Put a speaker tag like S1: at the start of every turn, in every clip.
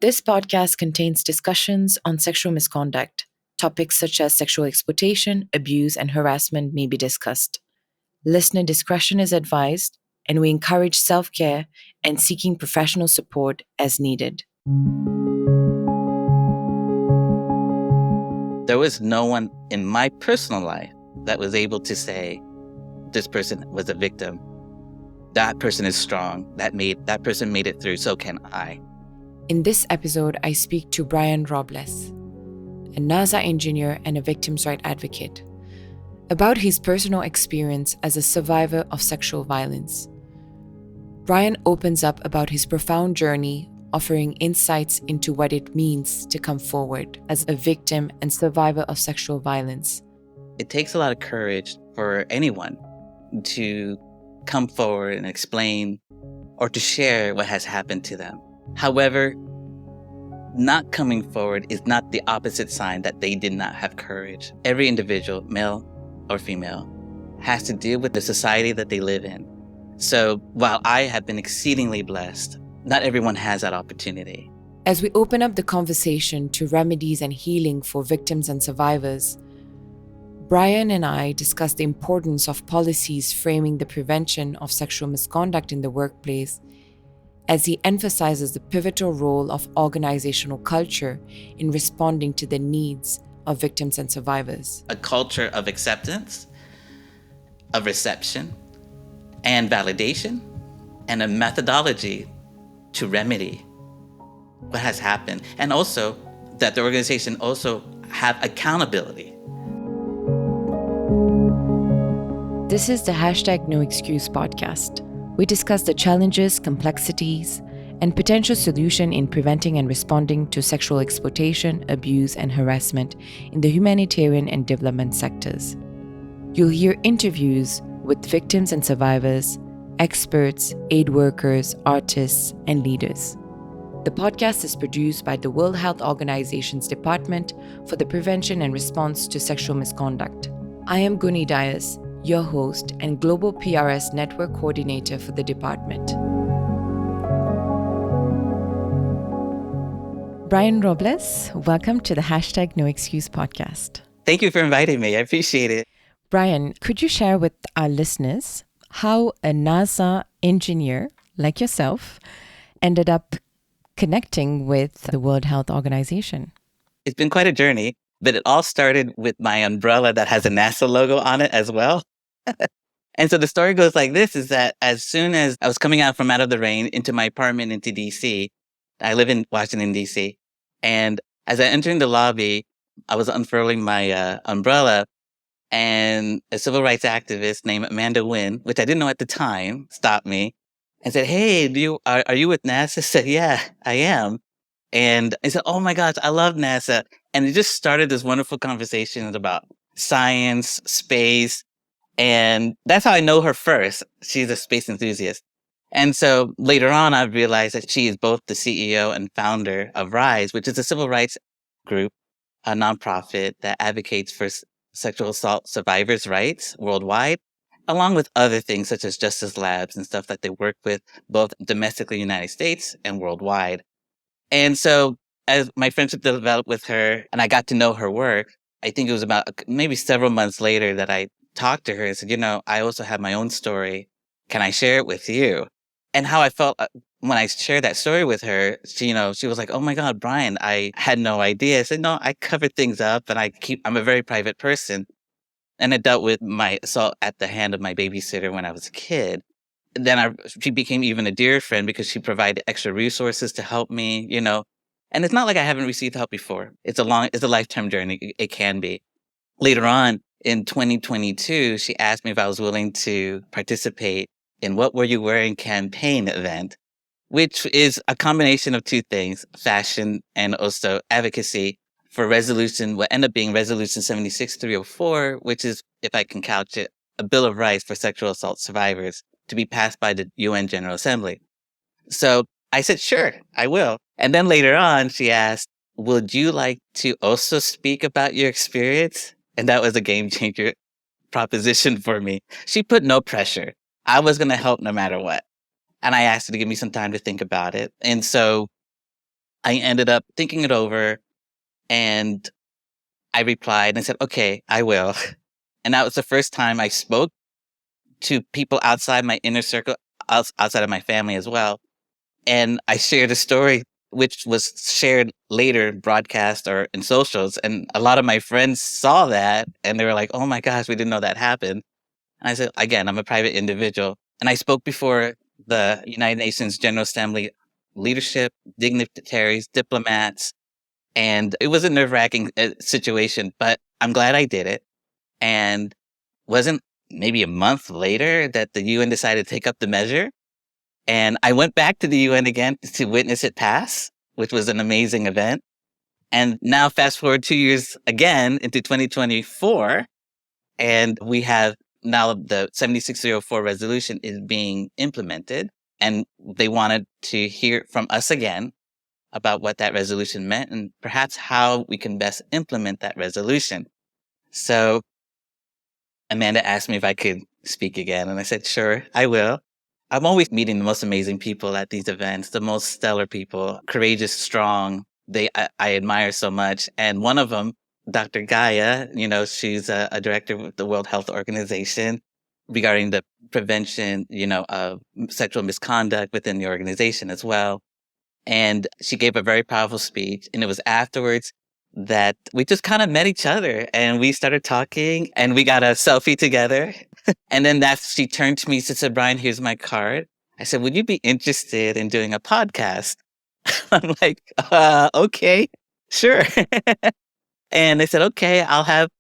S1: This podcast contains discussions on sexual misconduct. Topics such as sexual exploitation, abuse, and harassment may be discussed. Listener discretion is advised, and we encourage self care and seeking professional support as needed.
S2: There was no one in my personal life that was able to say, this person was a victim. That person is strong. That person made it through, so can I.
S1: In this episode, I speak to Bryan Robles, a NASA engineer and a victims' rights advocate, about his personal experience as a survivor of sexual violence. Bryan opens up about his profound journey, offering insights into what it means to come forward as a victim and survivor of sexual violence.
S2: It takes a lot of courage for anyone to come forward and explain or to share what has happened to them. However, not coming forward is not the opposite sign that they did not have courage. Every individual, male or female, has to deal with the society that they live in. So while I have been exceedingly blessed, not everyone has that opportunity.
S1: As we open up the conversation to remedies and healing for victims and survivors, Bryan and I discuss the importance of policies framing the prevention of sexual misconduct in the workplace, as he emphasizes the pivotal role of organizational culture in responding to the needs of victims and survivors.
S2: A culture of acceptance, of reception, and validation, and a methodology to remedy what has happened. And also that the organization also have accountability.
S1: This is the #NoExcuse podcast. We discuss the challenges, complexities, and potential solution in preventing and responding to sexual exploitation, abuse, and harassment in the humanitarian and development sectors. You'll hear interviews with victims and survivors, experts, aid workers, artists, and leaders. The podcast is produced by the World Health Organization's Department for the Prevention and Response to Sexual Misconduct. I am Guni Dias, your host and Global PRS Network Coordinator for the department. Bryan Robles, welcome to the #NoExcuse podcast.
S2: Thank you for inviting me. I appreciate it.
S1: Bryan, could you share with our listeners how a NASA engineer like yourself ended up connecting with the World Health Organization?
S2: It's been quite a journey, but it all started with my umbrella that has a NASA logo on it as well. And so the story goes like this, is that as soon as I was coming out of the rain into my apartment into DC, I live in Washington, DC. And as I entered the lobby, I was unfurling my umbrella, and a civil rights activist named Amanda Wynn, which I didn't know at the time, stopped me and said, "Hey, are you with NASA?" I said, "Yeah, I am." And I said, "Oh my gosh, I love NASA." And it just started this wonderful conversation about science, space. And that's how I know her first. She's a space enthusiast. And so later on, I realized that she is both the CEO and founder of RISE, which is a civil rights group, a nonprofit that advocates for sexual assault survivors' rights worldwide, along with other things such as justice labs and stuff that they work with both domestically in the United States and worldwide. And so as my friendship developed with her and I got to know her work, I think it was about maybe several months later that I talked to her and said, I also have my own story. Can I share it with you? And how I felt when I shared that story with her, she was like, "Oh my God, Bryan, I had no idea." I said, "No, I cover things up and I'm a very private person." And I dealt with my assault at the hand of my babysitter when I was a kid. Then she became even a dear friend because she provided extra resources to help me, And it's not like I haven't received help before. It's a lifetime journey. It can be. Later on in 2022, she asked me if I was willing to participate in What Were You Wearing campaign event, which is a combination of two things, fashion and also advocacy for what ended up being Resolution 76304, which is, if I can couch it, a Bill of Rights for sexual assault survivors to be passed by the UN General Assembly. So I said, sure, I will. And then later on, she asked, would you like to also speak about your experience? And that was a game changer proposition for me. She put no pressure. I was going to help no matter what. And I asked her to give me some time to think about it. And so I ended up thinking it over and I replied and I said, okay, I will. And that was the first time I spoke to people outside my inner circle, outside of my family as well. And I shared a story which was shared later, broadcast or in socials. And a lot of my friends saw that and they were like, oh my gosh, we didn't know that happened. And I said, again, I'm a private individual. And I spoke before the United Nations General Assembly leadership, dignitaries, diplomats. And it was a nerve wracking situation, but I'm glad I did it. And wasn't maybe a month later that the UN decided to take up the measure. And I went back to the UN again to witness it pass, which was an amazing event. And now fast forward 2 years again into 2024, and we have now the 7604 resolution is being implemented. And they wanted to hear from us again about what that resolution meant and perhaps how we can best implement that resolution. So Amanda asked me if I could speak again, and I said, sure, I will. I'm always meeting the most amazing people at these events, the most stellar people, courageous, strong. I admire so much. And one of them, Dr. Gaia, she's a director with the World Health Organization regarding the prevention, of sexual misconduct within the organization as well. And she gave a very powerful speech. And it was afterwards that we just kind of met each other and we started talking and we got a selfie together. And then she turned to me and said, Bryan, here's my card. I said, would you be interested in doing a podcast? I'm like, okay, sure. And they said, okay, I'll have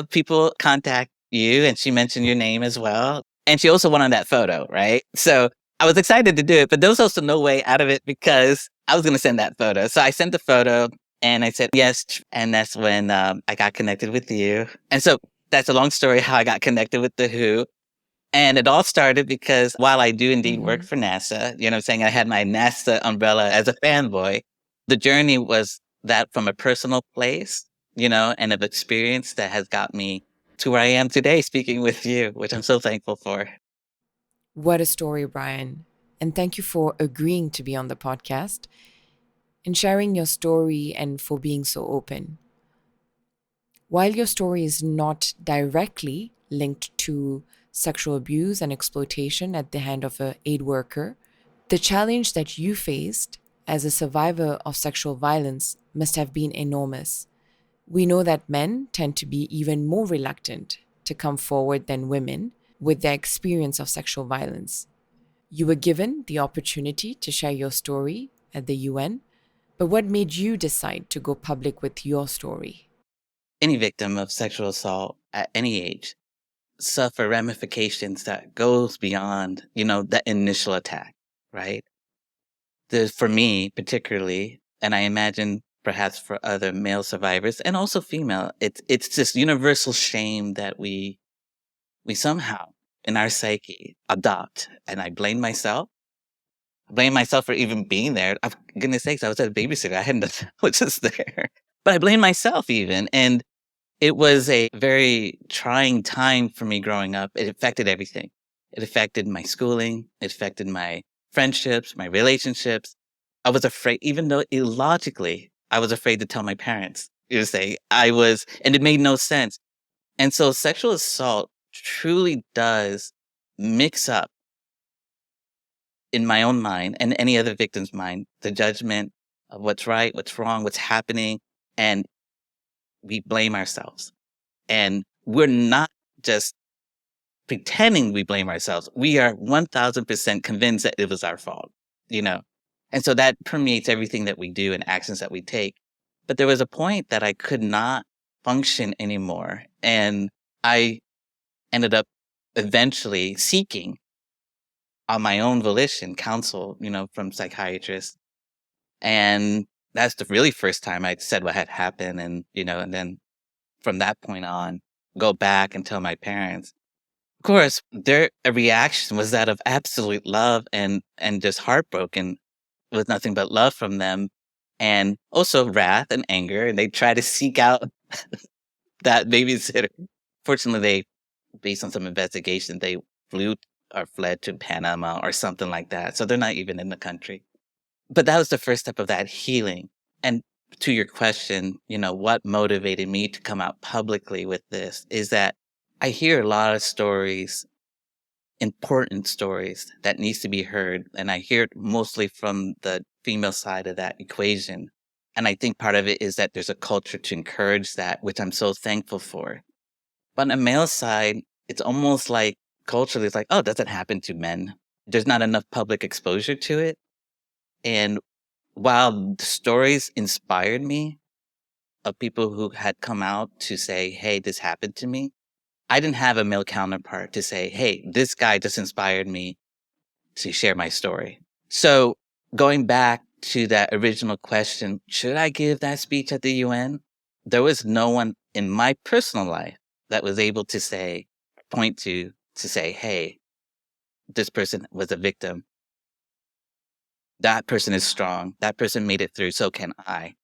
S2: people contact you. And she mentioned your name as well. And she also wanted that photo, right? So I was excited to do it, but there was also no way out of it because I was going to send that photo. So I sent the photo and I said, yes. And that's when I got connected with you. And so that's a long story how I got connected with the WHO. And it all started because while I do indeed work for NASA, you know what I'm saying? I had my NASA umbrella as a fanboy. The journey was that from a personal place, and of experience that has got me to where I am today speaking with you, which I'm so thankful for.
S1: What a story, Bryan. And thank you for agreeing to be on the podcast and sharing your story and for being so open. While your story is not directly linked to sexual abuse and exploitation at the hand of an aid worker, the challenge that you faced as a survivor of sexual violence must have been enormous. We know that men tend to be even more reluctant to come forward than women with their experience of sexual violence. You were given the opportunity to share your story at the UN, but what made you decide to go public with your story?
S2: Any victim of sexual assault at any age suffer ramifications that goes beyond, the initial attack, right? For me particularly, and I imagine perhaps for other male survivors and also female, it's this universal shame that we somehow in our psyche adopt. And I blame myself. I blame myself for even being there. Goodness sakes, I was at a babysitter. I hadn't done, was just there. But I blame myself even. And it was a very trying time for me growing up. It affected everything. It affected my schooling. It affected my friendships, my relationships. I was afraid, even though illogically, I was afraid to tell my parents. And it made no sense. And so sexual assault truly does mix up in my own mind and any other victim's mind, the judgment of what's right, what's wrong, what's happening. And we blame ourselves. And we're not just pretending we blame ourselves. We are 1000% convinced that it was our fault, And so that permeates everything that we do and actions that we take. But there was a point that I could not function anymore. And I ended up eventually seeking on my own volition counsel, from psychiatrists. And that's the really first time I said what had happened. And, and then from that point on, go back and tell my parents. Of course, their reaction was that of absolute love and just heartbroken with nothing but love from them. And also wrath and anger. And they try to seek out that babysitter. Fortunately, based on some investigation, they flew or fled to Panama or something like that. So they're not even in the country. But that was the first step of that healing. And to your question, what motivated me to come out publicly with this is that I hear a lot of stories, important stories that needs to be heard. And I hear it mostly from the female side of that equation. And I think part of it is that there's a culture to encourage that, which I'm so thankful for. But on the male side, it's almost like culturally, it's like, oh, it doesn't happen to men. There's not enough public exposure to it. And while the stories inspired me of people who had come out to say, hey, this happened to me, I didn't have a male counterpart to say, hey, this guy just inspired me to share my story. So going back to that original question, should I give that speech at the UN? There was no one in my personal life that was able to point to say, hey, this person was a victim. That person is strong. That person made it through. So can I.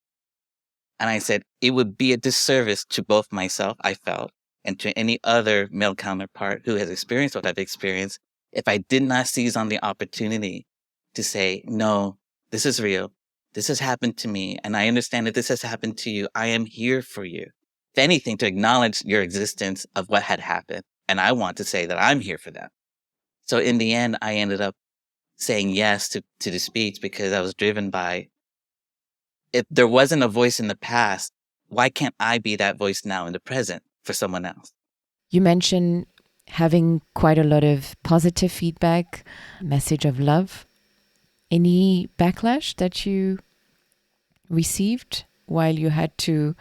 S2: And I said, it would be a disservice to both myself, I felt, and to any other male counterpart who has experienced what I've experienced if I did not seize on the opportunity to say, no, this is real. This has happened to me. And I understand that this has happened to you. I am here for you. If anything, to acknowledge your existence of what had happened. And I want to say that I'm here for them. So in the end, I ended up saying yes to the speech because I was driven by, if there wasn't a voice in the past, why can't I be that voice now in the present for someone else?
S1: You mentioned having quite a lot of positive feedback, message of love. Any backlash that you received while you had to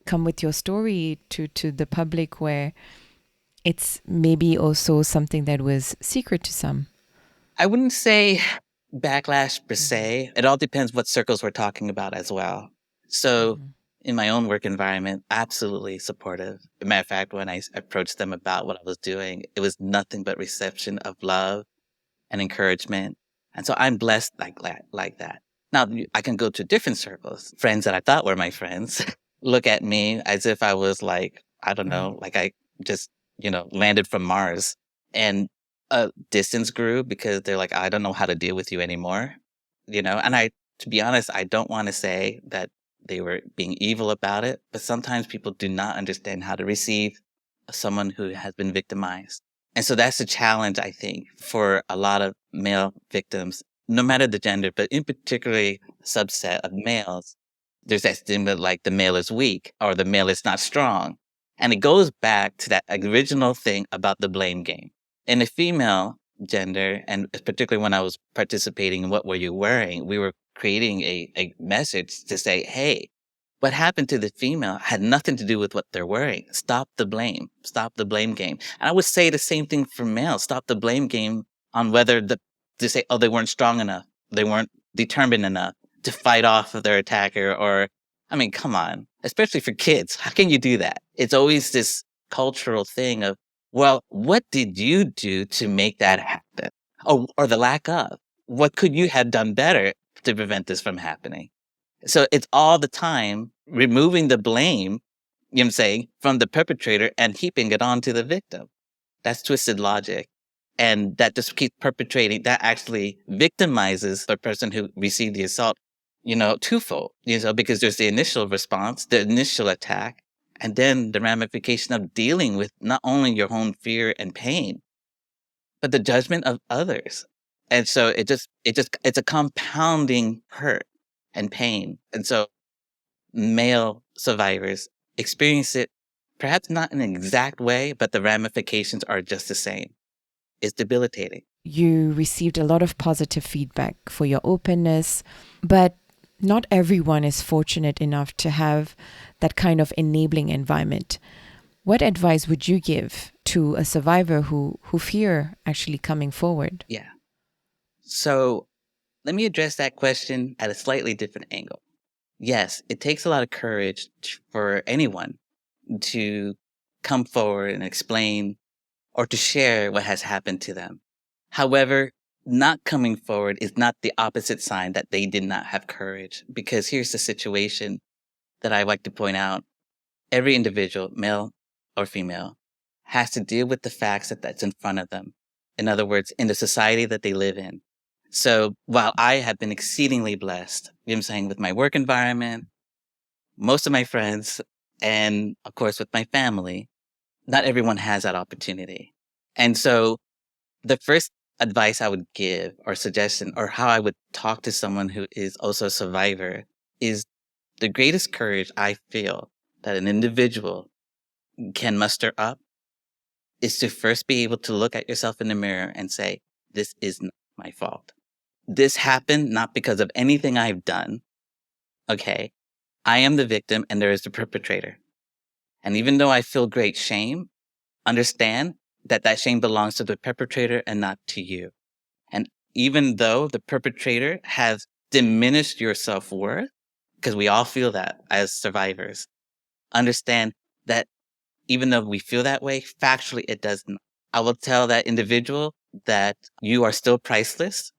S1: come with your story to the public, where it's maybe also something that was secret to some?
S2: I wouldn't say backlash per se. It all depends what circles we're talking about as well. So in my own work environment, absolutely supportive. As a matter of fact, when I approached them about what I was doing, it was nothing but reception of love and encouragement. And so I'm blessed like that. Now I can go to different circles. Friends that I thought were my friends look at me as if I was like, I don't know, like I just, landed from Mars. And distance grew because they're like, I don't know how to deal with you anymore. And to be honest, I don't want to say that they were being evil about it, but sometimes people do not understand how to receive someone who has been victimized. And so that's a challenge, I think, for a lot of male victims, no matter the gender, but in particularly subset of males. There's that stigma like the male is weak or the male is not strong. And it goes back to that original thing about the blame game. In the female gender, and particularly when I was participating in What Were You Wearing, we were creating a message to say, hey, what happened to the female had nothing to do with what they're wearing. Stop the blame. Stop the blame game. And I would say the same thing for males. Stop the blame game on whether to say, oh, they weren't strong enough. They weren't determined enough to fight off of their attacker. Or, I mean, come on, especially for kids. How can you do that? It's always this cultural thing of, well, what did you do to make that happen? Or the lack of. What could you have done better to prevent this from happening? So it's all the time removing the blame, I'm saying, from the perpetrator and heaping it onto the victim. That's twisted logic. And that just keeps perpetrating. That actually victimizes the person who received the assault, twofold, because there's the initial response, the initial attack, and then the ramification of dealing with not only your own fear and pain, but the judgment of others. And so it's a compounding hurt and pain. And so male survivors experience it perhaps not in an exact way, but the ramifications are just the same. It's debilitating.
S1: You received a lot of positive feedback for your openness, but not everyone is fortunate enough to have that kind of enabling environment. What advice would you give to a survivor who fear actually coming forward?
S2: Yeah. So let me address that question at a slightly different angle. Yes, it takes a lot of courage for anyone to come forward and explain or to share what has happened to them. However, not coming forward is not the opposite sign that they did not have courage, because here's the situation that I like to point out. Every individual, male or female, has to deal with the facts that's in front of them. In other words, in the society that they live in. So while I have been exceedingly blessed, you know what I'm saying, with my work environment, most of my friends, and of course with my family, not everyone has that opportunity. And so the first advice I would give or suggestion or how I would talk to someone who is also a survivor is the greatest courage I feel that an individual can muster up is to first be able to look at yourself in the mirror and say, this is not my fault. This happened not because of anything I've done. Okay. I am the victim and there is the perpetrator. And even though I feel great shame, understand that that shame belongs to the perpetrator and not to you. And even though the perpetrator has diminished your self-worth, because we all feel that as survivors, understand that even though we feel that way, factually it does not. I will tell that individual that you are still priceless,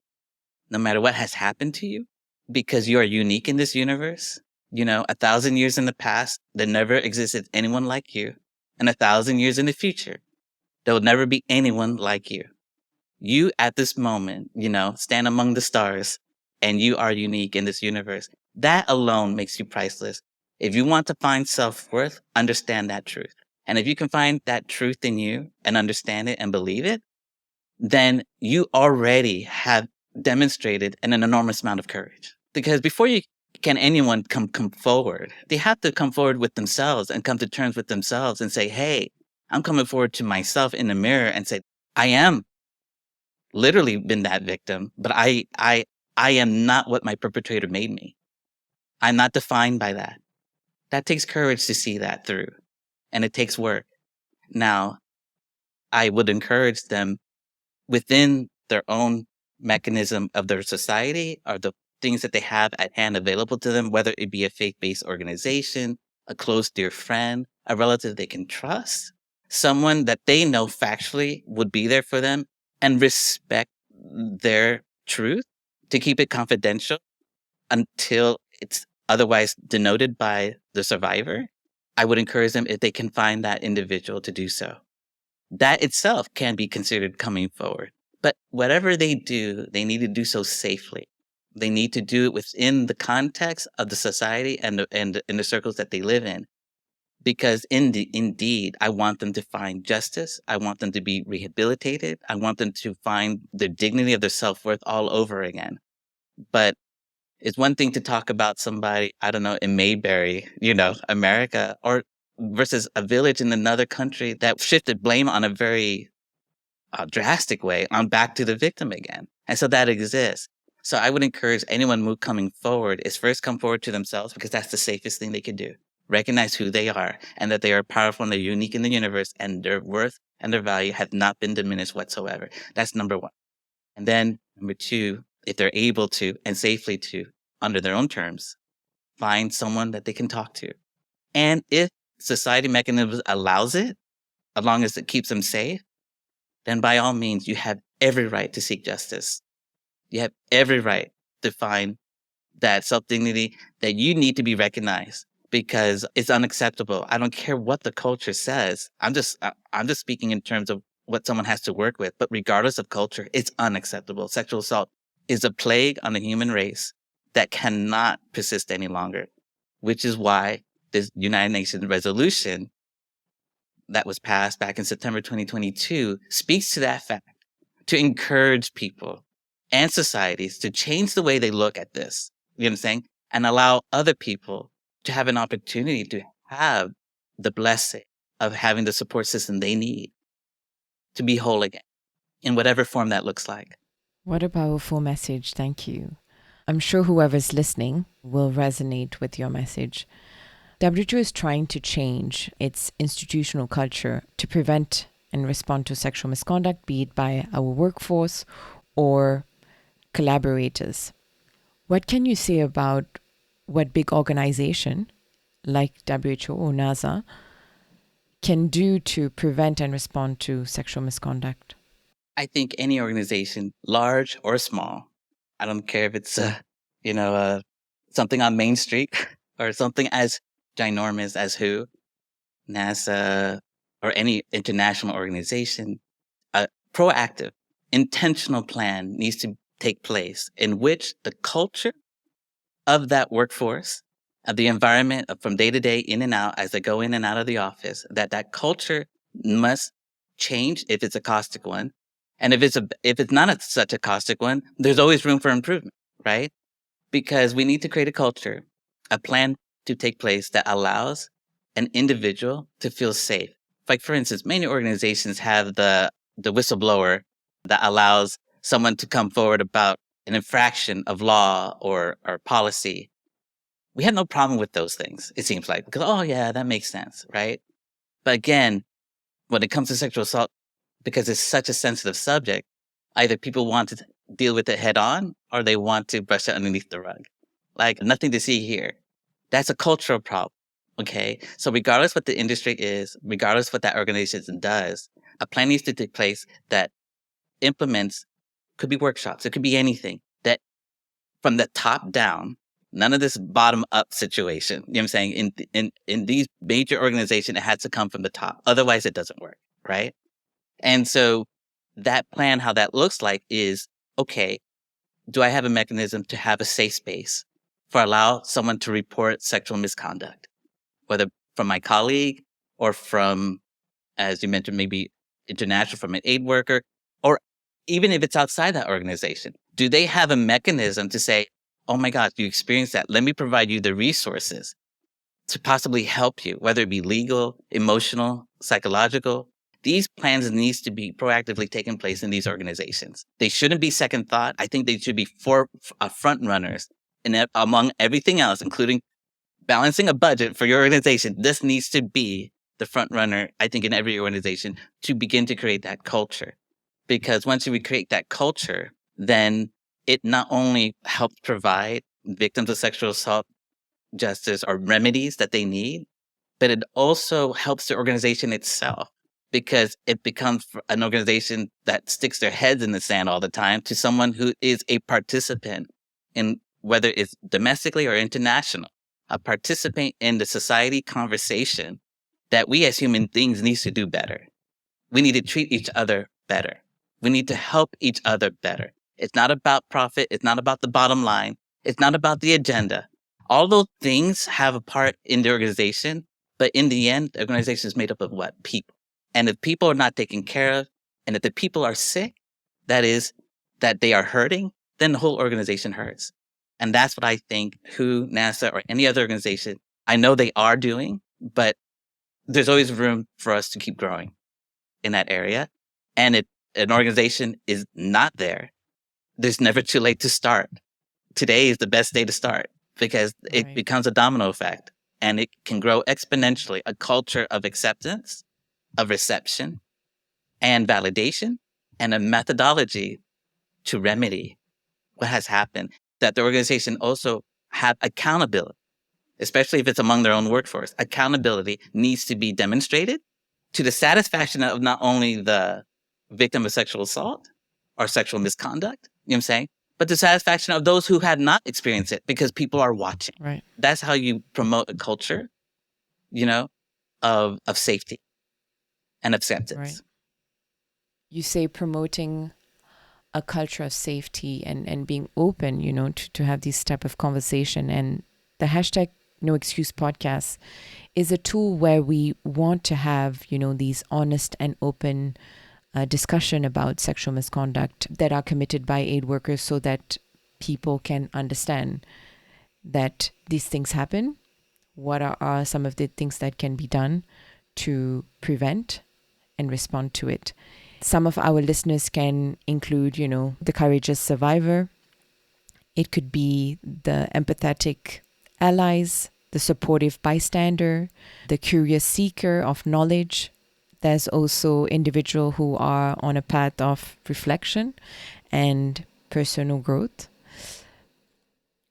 S2: no matter what has happened to you, because you are unique in this universe. 1,000 years in the past, there never existed anyone like you. And 1,000 years in the future, there will never be anyone like you. You at this moment, stand among the stars and you are unique in this universe. That alone makes you priceless. If you want to find self-worth, understand that truth. And if you can find that truth in you and understand it and believe it, then you already have demonstrated an enormous amount of courage. Because before you can anyone come forward, they have to come forward with themselves and come to terms with themselves and say, hey, I'm coming forward to myself in the mirror and say, I am literally been that victim, but I am not what my perpetrator made me. I'm not defined by that. That takes courage to see that through, and it takes work. Now, I would encourage them within their own mechanism of their society or the things that they have at hand available to them, whether it be a faith-based organization, a close dear friend, a relative they can trust, someone that they know factually would be there for them and respect their truth, to keep it confidential until it's otherwise denoted by the survivor. I would encourage them, if they can find that individual, to do so. That itself can be considered coming forward. But whatever they do, they need to do so safely. They need to do it within the context of the society and the circles that they live in. Because indeed, I want them to find justice. I want them to be rehabilitated. I want them to find the dignity of their self-worth all over again. But it's one thing to talk about somebody, I don't know, in Mayberry, America, or versus a village in another country that shifted blame on a very drastic way on back to the victim again. And so that exists. So I would encourage anyone coming forward is first come forward to themselves, because that's the safest thing they can do. Recognize who they are and that they are powerful and they're unique in the universe, and their worth and their value have not been diminished whatsoever. That's number one. And then number two, if they're able to and safely to, under their own terms, find someone that they can talk to. And if society mechanisms allows it, as long as it keeps them safe, then by all means, you have every right to seek justice. You have every right to find that self-dignity that you need to be recognized, because it's unacceptable. I don't care what the culture says. I'm just speaking in terms of what someone has to work with. But regardless of culture, it's unacceptable. Sexual assault is a plague on the human race that cannot persist any longer, which is why this United Nations resolution that was passed back in September 2022 speaks to that fact, to encourage people and societies to change the way they look at this, you know what I'm saying? And allow other people to have an opportunity to have the blessing of having the support system they need to be whole again, in whatever form that looks like.
S1: What a powerful message. Thank you. I'm sure whoever's listening will resonate with your message. WHO is trying to change its institutional culture to prevent and respond to sexual misconduct, be it by our workforce or collaborators. What can you say about what big organization like WHO or NASA can do to prevent and respond to sexual misconduct?
S2: I think any organization, large or small, I don't care if it's something on Main Street or something as ginormous as NASA, or any international organization, a proactive, intentional plan needs to take place in which the culture of that workforce, of the environment from day to day, in and out, as they go in and out of the office, that culture must change if it's a caustic one. And if it's not such a caustic one, there's always room for improvement, right? Because we need to create a culture, a plan to take place that allows an individual to feel safe. Like, for instance, many organizations have the whistleblower that allows someone to come forward about an infraction of law or policy. We have no problem with those things, it seems like, because, oh, yeah, that makes sense, right? But again, when it comes to sexual assault, because it's such a sensitive subject, either people want to deal with it head on or they want to brush it underneath the rug. Like, nothing to see here. That's a cultural problem. Okay. So regardless what the industry is, regardless what that organization does, a plan needs to take place that implements, could be workshops, it could be anything, that from the top down, none of this bottom up situation. You know what I'm saying? In these major organizations, it has to come from the top. Otherwise it doesn't work. Right. And so that plan, how that looks like is, okay, do I have a mechanism to have a safe space for allow someone to report sexual misconduct, whether from my colleague or from, as you mentioned, maybe international, from an aid worker, or even if it's outside that organization? Do they have a mechanism to say, oh my gosh, you experienced that. Let me provide you the resources to possibly help you, whether it be legal, emotional, psychological. These plans needs to be proactively taking place in these organizations. They shouldn't be second thought. I think they should be front runners. And among everything else, including balancing a budget for your organization, this needs to be the front runner, I think, in every organization to begin to create that culture. Because once you create that culture, then it not only helps provide victims of sexual assault justice or remedies that they need, but it also helps the organization itself, because it becomes an organization that sticks their heads in the sand all the time to someone who is a participant in, whether it's domestically or international, a participant in the society conversation that we as human beings need to do better. We need to treat each other better. We need to help each other better. It's not about profit. It's not about the bottom line. It's not about the agenda. All those things have a part in the organization, but in the end, the organization is made up of what? People. And if people are not taken care of, and if the people are sick, that is, that they are hurting, then the whole organization hurts. And that's what I think WHO, NASA, or any other organization, I know they are doing, but there's always room for us to keep growing in that area. And if an organization is not there, there's never too late to start. Today is the best day to start, because it becomes a domino effect and it can grow exponentially. A culture of acceptance, of reception and validation, and a methodology to remedy what has happened. That the organization also have accountability, especially if it's among their own workforce. Accountability needs to be demonstrated to the satisfaction of not only the victim of sexual assault or sexual misconduct, you know what I'm saying, but the satisfaction of those who had not experienced it, because people are watching.
S1: Right.
S2: That's how you promote a culture, you know, of safety and acceptance.
S1: Right. You say promoting a culture of safety and being open, to have these type of conversation. And the hashtag No Excuse podcast is a tool where we want to have, these honest and open discussion about sexual misconduct that are committed by aid workers, so that people can understand that these things happen. What are some of the things that can be done to prevent and respond to it? Some of our listeners can include, the courageous survivor. It could be the empathetic allies, the supportive bystander, the curious seeker of knowledge. There's also individuals who are on a path of reflection and personal growth.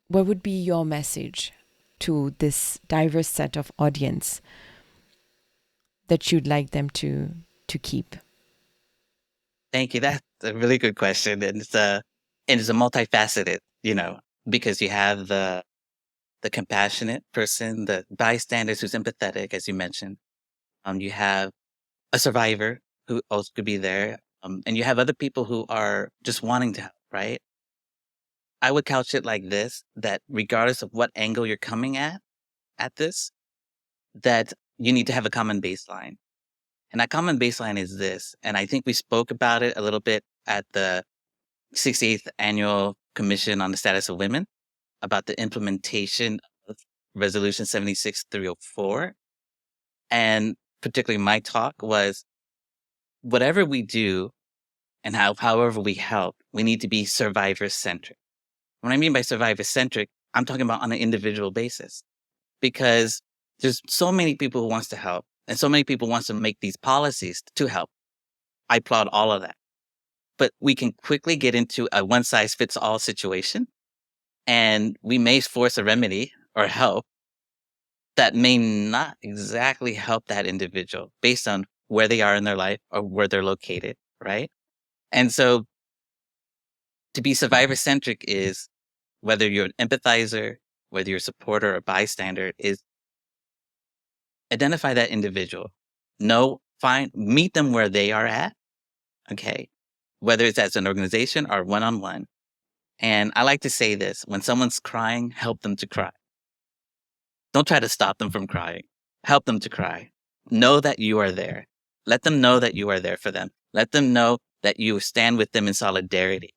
S1: What would be your message to this diverse set of audience that you'd like them to keep?
S2: Thank you. That's a really good question. And it's a multifaceted, because you have the compassionate person, the bystanders who's empathetic, as you mentioned. You have a survivor who also could be there. And you have other people who are just wanting to help, right? I would couch it like this, that regardless of what angle you're coming at this, that you need to have a common baseline. And that common baseline is this. And I think we spoke about it a little bit at the 68th Annual Commission on the Status of Women about the implementation of Resolution 76304. And particularly my talk was, whatever we do and however we help, we need to be survivor-centric. What I mean by survivor-centric, I'm talking about on an individual basis, because there's so many people who wants to help and so many people wants to make these policies to help. I applaud all of that. But we can quickly get into a one-size-fits-all situation, and we may force a remedy or help that may not exactly help that individual based on where they are in their life or where they're located, right? And so to be survivor-centric is, whether you're an empathizer, whether you're a supporter or bystander, is identify that individual. Meet them where they are at, okay? Whether it's as an organization or one-on-one. And I like to say this, when someone's crying, help them to cry. Don't try to stop them from crying. Help them to cry. Know that you are there. Let them know that you are there for them. Let them know that you stand with them in solidarity.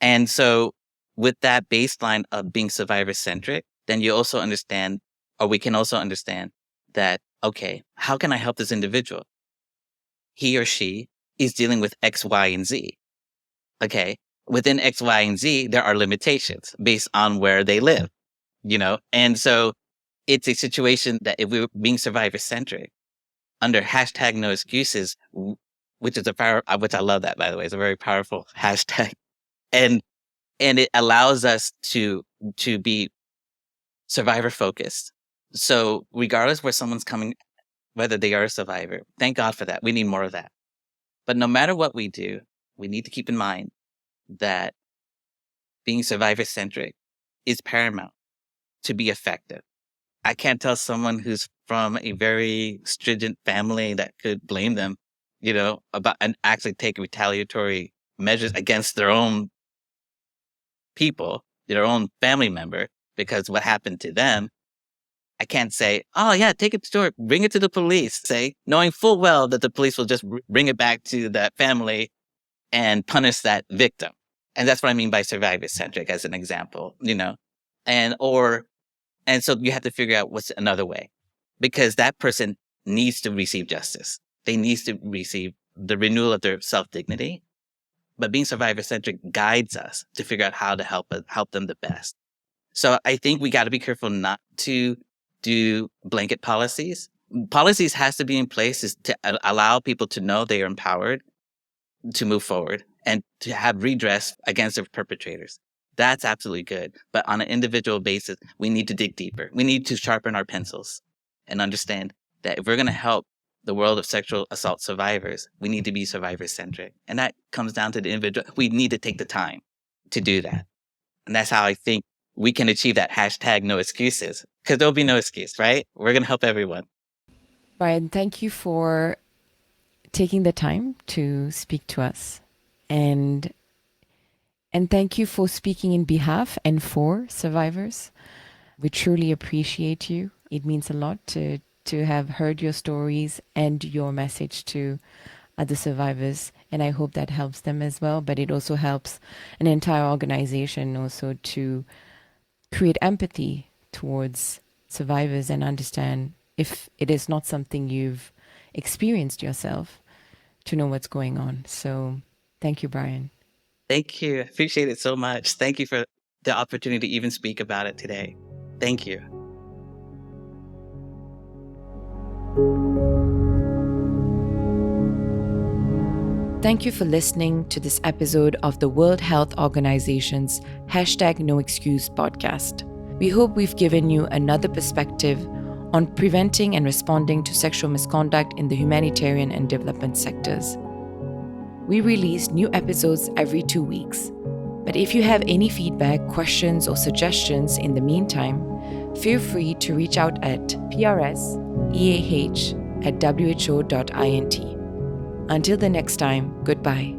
S2: And so with that baseline of being survivor-centric, then you also understand, or we can also understand that, okay, how can I help this individual? He or she is dealing with X, Y, and Z. Okay. Within X, Y, and Z, there are limitations based on where they live, And so it's a situation that if we were being survivor-centric under hashtag no excuses, which is which I love that, by the way, it's a very powerful hashtag. And it allows us to be survivor focused. So regardless where someone's coming, whether they are a survivor, thank God for that. We need more of that. But no matter what we do, we need to keep in mind that being survivor-centric is paramount to be effective. I can't tell someone who's from a very stringent family that could blame them, about and actually take retaliatory measures against their own people, their own family member, because what happened to them. I can't say, oh yeah, take it to court, bring it to the police, knowing full well that the police will just bring it back to that family and punish that victim. And that's what I mean by survivor-centric as an example, and so you have to figure out what's another way, because that person needs to receive justice. They need to receive the renewal of their self-dignity. But being survivor-centric guides us to figure out how to help them the best. So I think we got to be careful not to do blanket policies. Policies has to be in place to allow people to know they are empowered to move forward and to have redress against the perpetrators. That's absolutely good. But on an individual basis, we need to dig deeper. We need to sharpen our pencils and understand that if we're going to help the world of sexual assault survivors, we need to be survivor-centric. And that comes down to the individual. We need to take the time to do that. And that's how I think we can achieve that hashtag no excuses, because there'll be no excuse, right? We're going to help everyone.
S1: Bryan, thank you for taking the time to speak to us. And thank you for speaking in behalf and for survivors. We truly appreciate you. It means a lot to have heard your stories and your message to other survivors. And I hope that helps them as well. But it also helps an entire organization also to create empathy towards survivors and understand, if it is not something you've experienced yourself, to know what's going on. So thank you, Bryan.
S2: Thank you. I appreciate it so much. Thank you for the opportunity to even speak about it today. Thank you.
S1: Thank you for listening to this episode of the World Health Organization's #NoExcuse podcast. We hope we've given you another perspective on preventing and responding to sexual misconduct in the humanitarian and development sectors. We release new episodes every 2 weeks. But if you have any feedback, questions, or suggestions in the meantime, feel free to reach out at prseah@who.int. Until the next time, goodbye.